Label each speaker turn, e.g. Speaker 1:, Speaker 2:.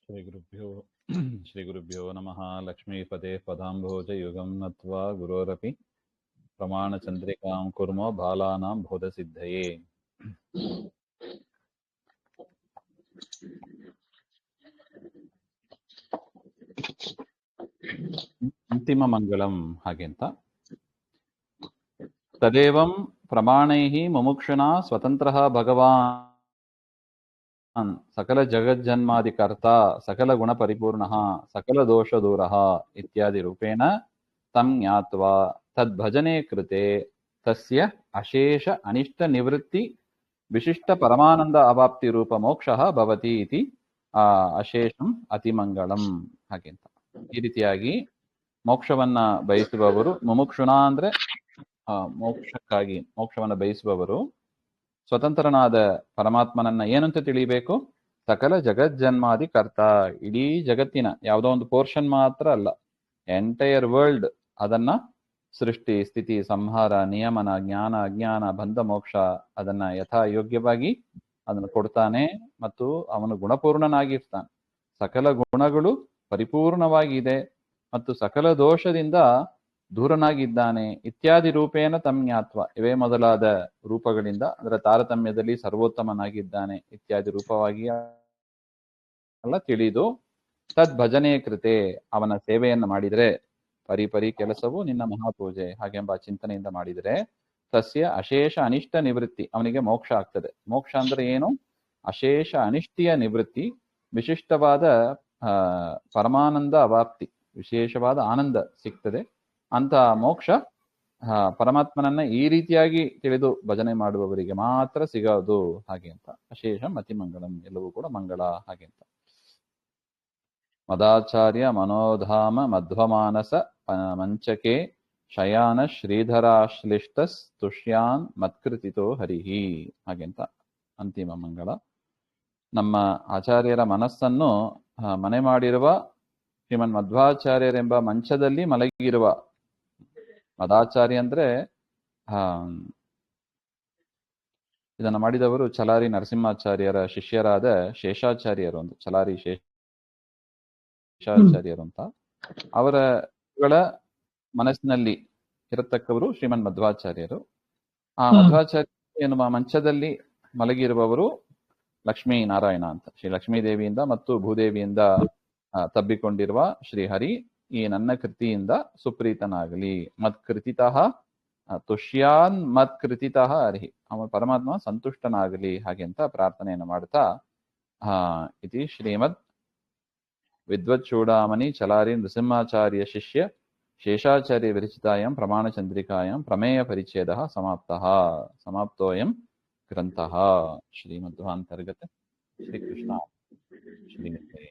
Speaker 1: श्रीगुरुभ्यो श्रीगुरुभ्यो नमः। लक्ष्मीपदे पदाम्भोजयुगं नत्वा गुरोरपि प्रमाणचन्द्रिकां कुर्मो बालानां बोधसिद्धये। अन्तिममङ्गलं हागे ಅಂತ तदेवं प्रमाणैः मुमुक्षुना स्वतन्त्रः भगवान् सकल जगज्जन्मादिकर्ता सकल गुणपरिपूर्णः सकल दोषदूरः इत्यादि रूपेण तं ज्ञात्वा तद्भजने कृते तस्य अशेष अनिष्ट निवृत्ति विशिष्ट परमानंद अवाप्ति रूप मोक्षः भवति इति ಅಶೇಷಂ ಅತಿಮಂಗಳಂ ಹಾಗೆ ಅಂತ. ಈ ರೀತಿಯಾಗಿ ಮೋಕ್ಷವನ್ನ ಬಯಸುವವರು ಮುಮುಕ್ಷುಣ ಅಂದ್ರೆ ಮೋಕ್ಷಕ್ಕಾಗಿ ಮೋಕ್ಷವನ್ನ ಬಯಸುವವರು ಸ್ವತಂತ್ರನಾದ ಪರಮಾತ್ಮನನ್ನ ಏನಂತ ತಿಳಿಬೇಕು? ಸಕಲ ಜಗಜ್ಜನ್ಮಾದಿ ಕರ್ತ, ಇಡೀ ಜಗತ್ತಿನ ಯಾವುದೋ ಒಂದು ಪೋರ್ಷನ್ ಮಾತ್ರ ಅಲ್ಲ, ಎಂಟೈರ್ ವರ್ಲ್ಡ್ ಅದನ್ನ ಸೃಷ್ಟಿ ಸ್ಥಿತಿ ಸಂಹಾರ ನಿಯಮನ ಜ್ಞಾನ ಅಜ್ಞಾನ ಬಂಧ ಮೋಕ್ಷ ಅದನ್ನ ಯಥಾ ಯೋಗ್ಯವಾಗಿ ಅದನ್ನು ಕೊಡ್ತಾನೆ ಮತ್ತು ಅವನು ಗುಣಪೂರ್ಣನಾಗಿರ್ತಾನೆ. ಸಕಲ ಗುಣಗಳು ಪರಿಪೂರ್ಣವಾಗಿದೆ ಮತ್ತು ಸಕಲ ದೋಷದಿಂದ ದೂರನಾಗಿದ್ದಾನೆ. ಇತ್ಯಾದಿ ರೂಪೇಣ ತಮ್ಞಾತ್ವ, ಇವೇ ಮೊದಲಾದ ರೂಪಗಳಿಂದ ಅದರ ತಾರತಮ್ಯದಲ್ಲಿ ಸರ್ವೋತ್ತಮನಾಗಿದ್ದಾನೆ ಇತ್ಯಾದಿ ರೂಪವಾಗಿ ಎಲ್ಲ ತಿಳಿದು ತದ್ ಭಜನೆ ಕೃತೆ, ಅವನ ಸೇವೆಯನ್ನು ಮಾಡಿದರೆ ಪರಿಪರಿ ಕೆಲಸವು ನಿನ್ನ ಮಹಾಪೂಜೆ ಹಾಗೆಂಬ ಚಿಂತನೆಯಿಂದ ಮಾಡಿದರೆ ತಸ್ಯ ಅಶೇಷ ಅನಿಷ್ಟ ನಿವೃತ್ತಿ, ಅವನಿಗೆ ಮೋಕ್ಷ ಆಗ್ತದೆ. ಮೋಕ್ಷ ಅಂದ್ರೆ ಏನು? ಅಶೇಷ ಅನಿಷ್ಟಿಯ ನಿವೃತ್ತಿ, ವಿಶಿಷ್ಟವಾದ ಪರಮಾನಂದ ಅವಾಪ್ತಿ, ವಿಶೇಷವಾದ ಆನಂದ ಸಿಗ್ತದೆ. ಅಂತ ಮೋಕ್ಷ ಪರಮಾತ್ಮನನ್ನ ಈ ರೀತಿಯಾಗಿ ತಿಳಿದು ಭಜನೆ ಮಾಡುವವರಿಗೆ ಮಾತ್ರ ಸಿಗೋದು ಹಾಗೆ ಅಂತ. ಅಶೇಷಂ ಅತಿಮಂಗಳಂ, ಎಲ್ಲವೂ ಕೂಡ ಮಂಗಳ ಹಾಗೆ ಅಂತ. ಮದಾಚಾರ್ಯ ಮನೋಧಾಮ ಮಧ್ವಮಾನಸ ಮಂಚಕೆ ಶಯಾನ ಶ್ರೀಧರಾಶ್ಲಿಷ್ಟಸ್ ತುಷ್ಯಾನ್ ಮತ್ಕೃತಿತೋ ಹರಿಹಿ ಹಾಗೆಂತ ಅಂತಿಮ ಮಂಗಳ. ನಮ್ಮ ಆಚಾರ್ಯರ ಮನಸ್ಸನ್ನು ಮನೆ ಮಾಡಿರುವ ಶ್ರೀಮನ್ ಮಧ್ವಾಚಾರ್ಯರೆಂಬ ಮಂಚದಲ್ಲಿ ಮಲಗಿರುವ ಮದಾಚಾರ್ಯ ಅಂದ್ರೆ ಇದನ್ನು ಮಾಡಿದವರು ಚಲಾರಿ ನರಸಿಂಹಾಚಾರ್ಯರ ಶಿಷ್ಯರಾದ ಶೇಷಾಚಾರ್ಯರು ಅಂತ, ಚಲಾರಿ ಶೇಷಾಚಾರ್ಯರು ಅಂತ. ಅವರಗಳ ಮನಸ್ಸಿನಲ್ಲಿ ಇರತಕ್ಕವರು ಶ್ರೀಮನ್ ಮಧ್ವಾಚಾರ್ಯರು. ಆ ಮಧ್ವಾಚಾರ್ಯ ಎನ್ನುವ ಮಂಚದಲ್ಲಿ ಮಲಗಿರುವವರು ಲಕ್ಷ್ಮೀ ನಾರಾಯಣ ಅಂತ, ಶ್ರೀ ಲಕ್ಷ್ಮೀದೇವಿಯಿಂದ ಮತ್ತು ಭೂದೇವಿಯಿಂದ ತಬ್ಬಿಕೊಂಡಿರುವ ಶ್ರೀಹರಿ ಈ ನನ್ನ ಕೃತಿಯಿಂದ ಸುಪ್ರೀತನಾಗಲಿ. ಮತ್ಕೃತಿತಃ ತುಷ್ಯಾನ್ ಮತ್ಕೃತಿತಃ ಹರಿ, ಅವನ ಪರಮಾತ್ಮ ಸಂತುಷ್ಟನಾಗಲಿ ಹಾಗೆ ಅಂತ ಪ್ರಾರ್ಥನೆಯನ್ನು ಮಾಡ್ತಾ ಇತಿ ಶ್ರೀಮದ್ ವಿದ್ವತ್ ಚೂಡಾಮಣಿ ಚಲಾರಿ ನೃಸಿಂಹಾಚಾರ್ಯ ಶಿಷ್ಯ ಶೇಷಾಚಾರ್ಯ ವಿರಚಿತಾಯಂ ಪ್ರಮಾಣಚಂದ್ರಿಕಾಯಂ ಪ್ರಮೇಯ ಪರಿಚ್ಛೇದಃ ಸಮಾಪ್ತಃ. ಸಮಾಪ್ತೋಯಂ ಗ್ರಂಥಃ. ಶ್ರೀಮಧ್ವಾಂತರ್ಗತ ಶ್ರೀಕೃಷ್ಣ ಶ್ರೀಮತಿ